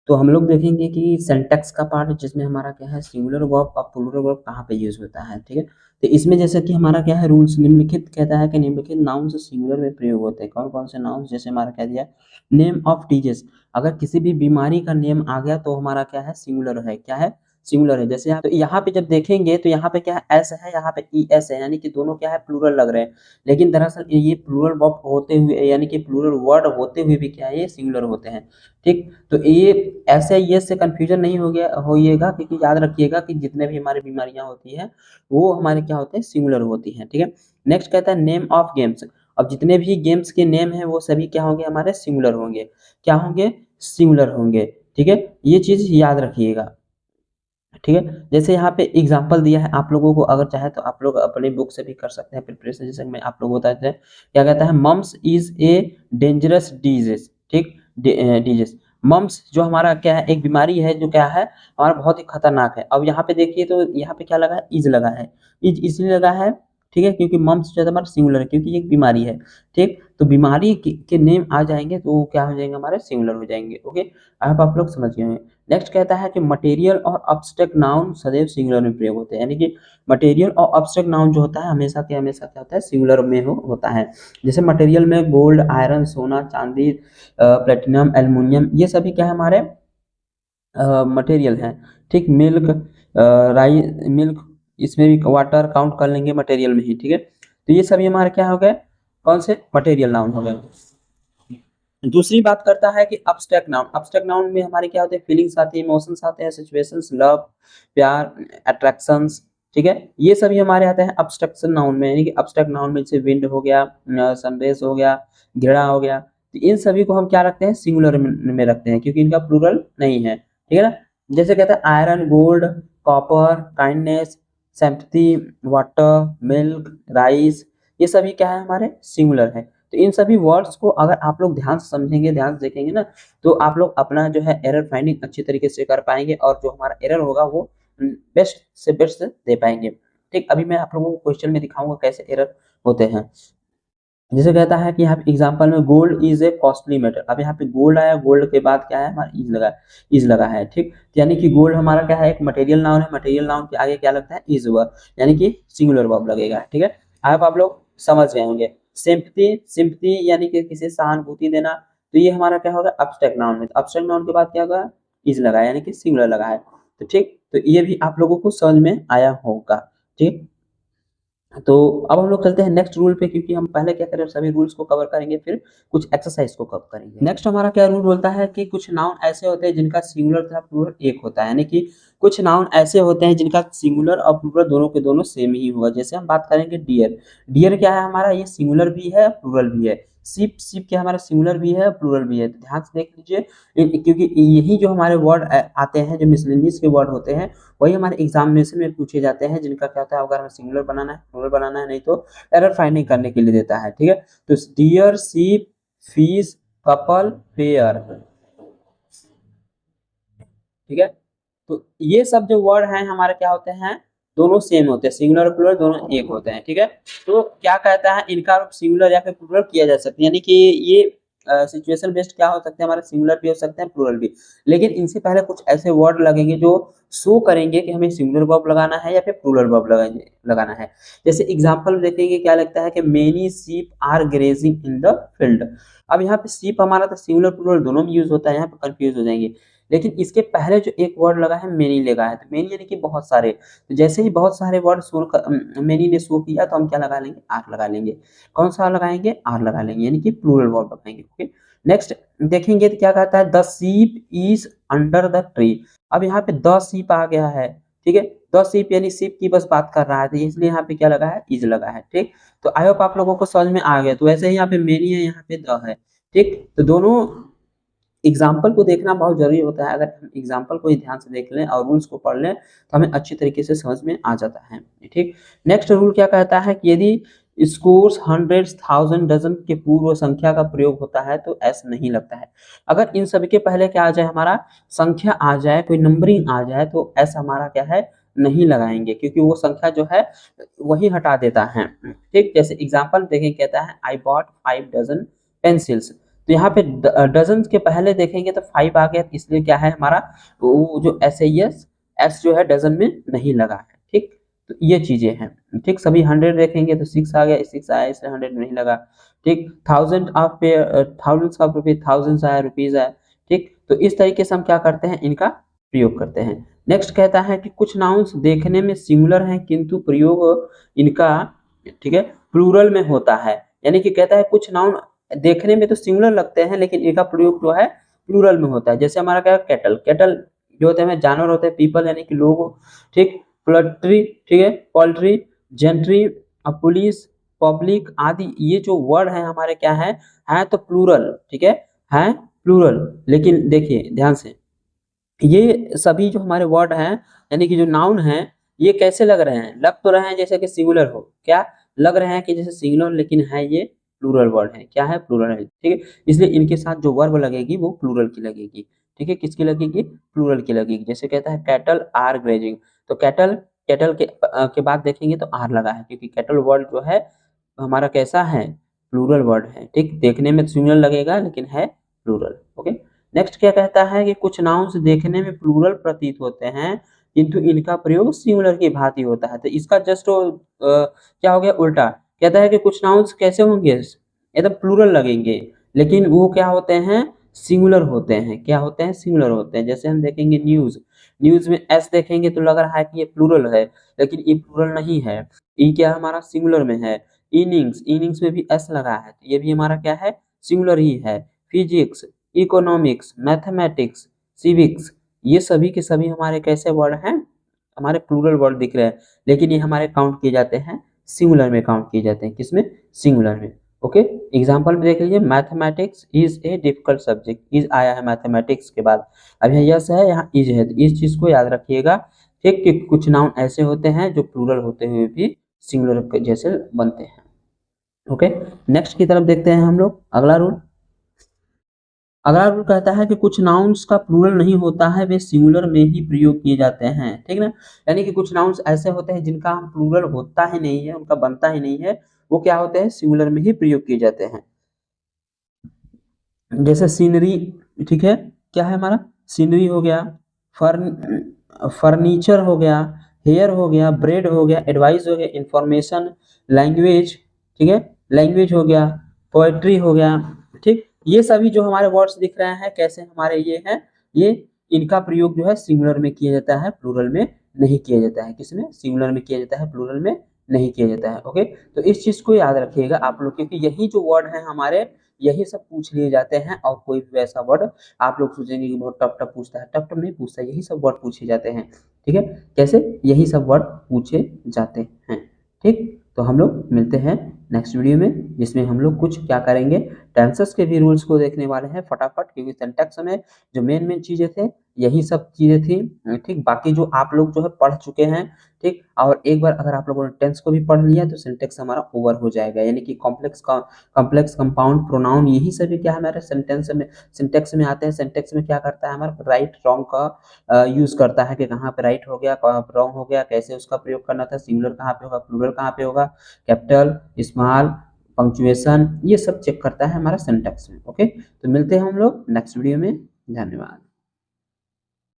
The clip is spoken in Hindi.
तो हम लोग देखेंगे कि सिंटैक्स का पार्ट जिसमें हमारा क्या है सिंगुलर वर्ब और प्लूरल वर्ब कहाँ पे यूज होता है, ठीक है। तो इसमें जैसे कि हमारा क्या है रूल्स निम्नलिखित कहता है कि निम्नलिखित नाउन्स सिंगुलर में प्रयोग होते हैं। कौन कौन से नाउन्स, जैसे हमारा कह दिया नेम ऑफ डिजीज, अगर किसी भी बीमारी का नेम आ गया तो हमारा क्या है सिंगुलर है, क्या है सिंगुलर है। जैसे यहाँ पे जब देखेंगे तो यहाँ पे क्या है एस है, यहाँ पे ई एस है, यानी कि दोनों क्या है प्लूरल लग रहे हैं, लेकिन दरअसल ये प्लूरल वर्ब होते हुए यानी कि प्लूरल वर्ड होते हुए भी क्या है ये सिंगुलर होते हैं, ठीक। तो ये ऐसे ये से कंफ्यूजन नहीं हो गया होइएगा, क्योंकि याद रखिएगा कि जितने भी हमारी बीमारियां होती हैं वो हमारे क्या होते हैं सिंगुलर होती हैं, ठीक है। नेक्स्ट कहता है नेम ऑफ गेम्स, अब जितने भी गेम्स के नेम हैं वो सभी क्या होंगे हमारे सिंगुलर होंगे, क्या होंगे सिंगुलर होंगे, ठीक है। ये चीज याद रखिएगा, ठीक है। जैसे यहाँ पे एग्जांपल दिया है, आप लोगों को अगर चाहे तो आप लोग अपने बुक से भी कर सकते हैं प्रिपरेशन, जैसे मैं आप लोगों को बताते हैं क्या कहता है mumps is a dangerous disease, ठीक। डिजीज मम्स जो हमारा क्या है एक बीमारी है जो क्या है हमारा बहुत ही खतरनाक है। अब यहाँ पे देखिए तो यहाँ पे क्या लगा है इज लगा है, इज इसलिए लगा है, ठीक है, क्योंकि मम्स जो है हमारा सिंगुलर है क्योंकि ये एक बीमारी है, ठीक। तो बीमारी के नेम आ जाएंगे तो वो क्या हो जाएंगे हमारे सिंगुलर हो जाएंगे, ओके। अब आप लोग समझ गए हैं। नेक्स्ट कहता है कि मटेरियल और अब्स्ट्रैक्ट नाउन सदैव सिंगुलर में प्रयोग होते हैं, यानी कि मटेरियल और अब्स्ट्रैक्ट नाउन जो होता है हमेशा के हमेशा क्या होता है सिंगुलर में होता है। जैसे मटेरियल में गोल्ड, आयरन, सोना, चांदी, प्लेटिनम, एल्युमिनियम, ये सभी क्या है हमारे मटेरियल हैं, ठीक। मिल्क, राइस मिल्क, इसमें भी वाटर काउंट कर लेंगे मटेरियल में ही, ठीक है। तो ये सभी हमारे क्या हो गए कौन से मटेरियल नाउन हो गए। दूसरी बात करता है कि अब्स्ट्रैक्ट नाउन, अब्स्ट्रैक्ट नाउन में हमारे क्या होते हैं फीलिंग्स आती है, इमोशंस आते हैं, सिचुएशंस, लव, प्यार, अट्रैक्शंस, ठीक है। ये सभी हमारे आते हैं अब्स्ट्रैक्शन नाउन में, यानी कि अब्स्ट्रैक्ट नाउन में जैसे विंड हो गया, सनरेज हो गया, घृणा हो गया, तो इन सभी को हम क्या रखते हैं सिंगुलर में रखते हैं क्योंकि इनका प्लूरल नहीं है, ठीक है ना। जैसे कहते हैं iron, gold, copper, kindness, sympathy, water, milk, rice, ये सभी क्या है हमारे सिंगुलर है। तो इन सभी वर्ड्स को अगर आप लोग ध्यान से समझेंगे, ध्यान से देखेंगे ना, तो आप लोग अपना जो है एरर फाइंडिंग अच्छी तरीके से कर पाएंगे और जो हमारा एरर होगा वो बेस्ट से बेस्ट दे पाएंगे, ठीक। अभी मैं आप लोगों को क्वेश्चन में दिखाऊंगा कैसे एरर होते हैं। जैसे कहता है कि यहाँ पे एग्जांपल में gold is a costly metal, अब यहाँ पे गोल्ड आया, गोल्ड के बाद क्या है हमारा इज लगा है, ठीक। यानी कि गोल्ड हमारा क्या है एक मटेरियल नाउन है, मटेरियल नाउन के आगे क्या लगता है इज वर्ब, यानी कि सिंगुलर वर्ब लगेगा, ठीक है। आप लोग समझ गए होंगे। सिंपैथी, सिंपैथी यानी कि किसी सहानुभूति देना, तो ये हमारा क्या होगा अब्स्ट्रैक्ट नाउन में, अब्स्ट्रैक्ट नाउन के बाद क्या होगा इज लगा है यानी कि सिंगुलर लगा है, तो ठीक। तो ये भी आप लोगों को समझ में आया होगा, ठीक। तो अब हम लोग चलते हैं नेक्स्ट रूल पे, क्योंकि हम पहले क्या करें सभी रूल्स को कवर करेंगे फिर कुछ एक्सरसाइज को कवर करेंगे। नेक्स्ट हमारा क्या रूल बोलता है कि कुछ नाउन ऐसे होते हैं जिनका सिंगुलर तथा प्लूरल एक होता है, यानी कि कुछ नाउन ऐसे होते हैं जिनका सिंगुलर और प्लूरल दोनों के दोनों सेम ही होगा। जैसे हम बात करेंगे डियर, डियर क्या है हमारा ये सिंगुलर भी है प्लूरल भी है। शिप, शिप क्या हमारा सिंगुलर भी है प्लूरल भी है, तो ध्यान से देख लीजिए क्योंकि यही जो हमारे वर्ड आते हैं जो मिसलेनियस के वर्ड होते हैं वही हमारे एग्जामिनेशन में पूछे जाते हैं, जिनका क्या होता है अगर हमें सिंगुलर बनाना है प्लूरल बनाना है, नहीं तो एरर फाइंडिंग करने के लिए देता है, ठीक है। तो deer, sheep, fish, couple, pair, ठीक है। तो ये सब जो वर्ड हैं हमारे क्या होते हैं दोनों सेम होते हैं, सिंगुलर और प्लूरल दोनों एक होते हैं, ठीक है। तो क्या कहता है इनका सिंगुलर या फिर प्लूरल किया जा सकता है, यानी कि ये सिचुएशन बेस्ड क्या हो सकते हैं हमारे सिंगुलर भी हो सकते हैं प्लूरल भी, लेकिन इनसे पहले कुछ ऐसे वर्ड लगेंगे जो शो करेंगे कि हमें सिंगुलर वर्ब लगाना है या फिर प्लूरल वर्ब लगाना है। जैसे एग्जांपल देखेंगे क्या लगता है कि many sheep are grazing in the field, अब यहाँ पे शीप हमारा तो सिंगुलर प्लूरल दोनों में यूज होता है, यहाँ पे कंफ्यूज हो जाएंगे, लेकिन इसके पहले जो एक वर्ड लगा है मेनी लगा है, तो मेनी यानी कि बहुत सारे, तो जैसे ही बहुत सारे वर्ड मेनी ने शो किया तो हम क्या लगा लेंगे आर लगा लेंगे, कौन सा लगाएंगे आर लगा लेंगे, यानी कि प्लूरल वर्ड लगाएंगे, ओके। नेक्स्ट देखेंगे तो क्या कहता है the sheep is under the tree, अब यहाँ पे द शीप आ गया है, ठीक है। द शीप यानी शीप की बस बात कर रहा है, तो इसलिए यहाँ पे क्या लगा है इज लगा है, ठीक। तो आई होप आप लोगों को समझ में आ गया। तो वैसे ही यहाँ पे मेनी है, यहाँ पे द है, ठीक। तो दोनों एग्जाम्पल को देखना बहुत जरूरी होता है, अगर हम एग्जाम्पल को ही ध्यान से देख लें और रूल्स को पढ़ लें तो हमें अच्छी तरीके से समझ में आ जाता है, ठीक। नेक्स्ट रूल क्या कहता है कि यदि स्कोर्स, हंड्रेड्स, थाउजेंड, डजन के पूर्व संख्या का प्रयोग होता है तो एस नहीं लगता है। अगर इन सभी के पहले क्या आ जाए हमारा संख्या आ जाए, कोई नंबरिंग आ जाए तो एस हमारा क्या है नहीं लगाएंगे, क्योंकि वो संख्या जो है वही हटा देता है, ठीक। जैसे एग्जाम्पल देखें कहता है आई बॉट 5 डजन पेंसिल्स, तो यहाँ पे डजन के पहले देखेंगे तो 5 आ गया, इसलिए क्या है हमारा वो जो एस जो है डजन में नहीं लगा है। ठीक, तो ये चीजें हैं। ठीक, सभी 100 देखेंगे तो 6 आ गया, 6 आया इसलिए 100 में नहीं लगा। ठीक, थाउजेंड ऑफ पे थाउजेंड्स ऑफ रुपीज, थाउजेंड्स आया, रुपीज आया। ठीक, तो इस तरीके से हम क्या करते हैं, इनका प्रयोग करते हैं। नेक्स्ट कहता है कि कुछ नाउन्स देखने में सिंगुलर हैं किंतु प्रयोग इनका, ठीक है, प्लूरल में होता है। यानी कि कहता है कुछ नाउन देखने में तो सिंगुलर लगते हैं लेकिन इनका प्रयोग जो है प्लूरल में होता है। जैसे हमारा क्या है, कैटल, कैटल जो होते हैं जानवर होते हैं, पीपल यानी कि लोग, ठीक, पोल्ट्री, ठीक है, पोल्ट्री, जेंट्री, पुलिस, पब्लिक आदि, ये जो वर्ड है हमारे क्या है तो प्लूरल, ठीक है प्लूरल। लेकिन देखिए ध्यान से, ये सभी जो हमारे वर्ड हैं यानी कि जो नाउन हैं, ये कैसे लग रहे हैं, लग तो रहे हैं जैसे कि सिंगुलर हो, क्या लग रहे हैं कि जैसे सिंगुलर, लेकिन है ये प्लूरल वर्ड है। क्या है, प्लूरल है। ठीक है, इसलिए इनके साथ जो वर्ब लगेगी वो प्लूरल की लगेगी। ठीक है, किसकी लगेगी, प्लूरल की लगेगी। जैसे कहता है कैटल आर ग्रेजिंग, तो कैटल, कैटल के बाद देखेंगे तो आर लगा है, क्योंकि कैटल वर्ड जो है हमारा कैसा है, प्लूरल वर्ड है। ठीक, देखने में सिंगुलर लगेगा लेकिन है प्लूरल। ओके, नेक्स्ट क्या कहता है कि कुछ नाउन्स देखने में प्लूरल प्रतीत होते हैं किंतु इनका प्रयोग सिंगुलर की भांति होता है। तो इसका जस्ट क्या हो गया, उल्टा। कहता है कि कुछ नाउन्स कैसे होंगे, एकदम प्लूरल लगेंगे लेकिन वो क्या होते हैं, सिंगुलर होते हैं। क्या होते हैं, सिंगुलर होते हैं। जैसे हम देखेंगे न्यूज, न्यूज में एस देखेंगे तो लग रहा है कि ये प्लूरल है, लेकिन ये प्लूरल नहीं है। ई क्या हमारा सिंगुलर में है। इनिंग्स, इनिंग्स में भी एस लगा है, तो ये भी हमारा क्या है, सिंगुलर ही है। फिजिक्स, इकोनॉमिक्स, मैथमेटिक्स, सिविक्स, ये सभी के सभी हमारे कैसे वर्ड हैं, हमारे प्लूरल वर्ड दिख रहे हैं, लेकिन ये हमारे काउंट किए जाते हैं सिंगुलर में, काउंट किए जाते हैं किसमें, सिंगुलर में। ओके, एग्जांपल में देख लीजिए, mathematics is a difficult subject, is आया है मैथमेटिक्स के बाद, अब यहाँ यस है, यहाँ इज है, तो इस चीज को याद रखिएगा। ठीक, कि कुछ नाउन ऐसे होते हैं जो प्लूरल होते हुए भी सिंगुलर जैसे बनते हैं। ओके, नेक्स्ट की तरफ देखते हैं हम लोग, अगला रूल। अगला रूल कहता है कि कुछ नाउन्स का प्लूरल नहीं होता है, वे सिंगुलर में ही प्रयोग किए जाते हैं। ठीक ना, यानी कि कुछ नाउन्स ऐसे होते हैं जिनका हम प्लूरल होता ही नहीं है, उनका बनता ही नहीं है, वो क्या होते हैं, सिंगुलर में ही प्रयोग किए जाते हैं। जैसे सीनरी, ठीक है, क्या है हमारा, सीनरी हो गया, फर्नीचर हो गया, हेयर हो गया, ब्रेड हो गया, एडवाइस हो गया, इंफॉर्मेशन, लैंग्वेज, ठीक है, लैंग्वेज हो गया, पोएट्री हो गया। ठीक, ये सभी जो हमारे वर्ड्स दिख रहे हैं कैसे हमारे ये हैं, ये इनका प्रयोग जो है सिंगुलर में किया जाता है, प्लूरल में नहीं किया जाता है। किसमें, सिंगुलर में किया जाता है, प्लूरल में नहीं किया जाता है। ओके, तो इस चीज को याद रखिएगा आप लोग, क्योंकि यही जो वर्ड है हमारे, यही सब पूछ लिए जाते हैं। और कोई भी वैसा वर्ड आप लोग सोचेंगे कि बहुत टफ टफ पूछता है, टफ टफ नहीं पूछता, यही सब वर्ड पूछे जाते हैं। ठीक है, कैसे, यही सब वर्ड पूछे जाते हैं। ठीक, तो हम लोग मिलते हैं नेक्स्ट वीडियो में, जिसमें हम लोग कुछ क्या करेंगे, टेंसेस के भी रूल्स को देखने वाले हैं फटाफट, क्योंकि सिंटैक्स में जो मेन मेन चीजें थे यही सब चीजें थी। ठीक, बाकी जो आप लोग जो है पढ़ चुके हैं, ठीक, और एक बार अगर आप लोगों ने टेंस को भी पढ़ लिया तो सिंटैक्स हमारा ओवर हो जाएगा। यानी कि कॉम्प्लेक्स, कंपाउंड, प्रोनाउन, यही सभी क्या है हमारे सेंटेंस में, सिंटैक्स में आते हैं। सिंटैक्स में क्या करता है हमारा, राइट रॉन्ग का यूज करता है कि कहाँ पे राइट हो गया, कहाँ पे रॉन्ग हो गया, कैसे उसका प्रयोग करना था, सिंगुलर कहाँ पे होगा, प्लूरल कहाँ पे होगा, कैपिटल, स्मॉल, पंक्चुएशन, ये सब चेक करता है हमारा सिंटैक्स में। ओके, तो मिलते हैं हम लोग नेक्स्ट वीडियो में, धन्यवाद।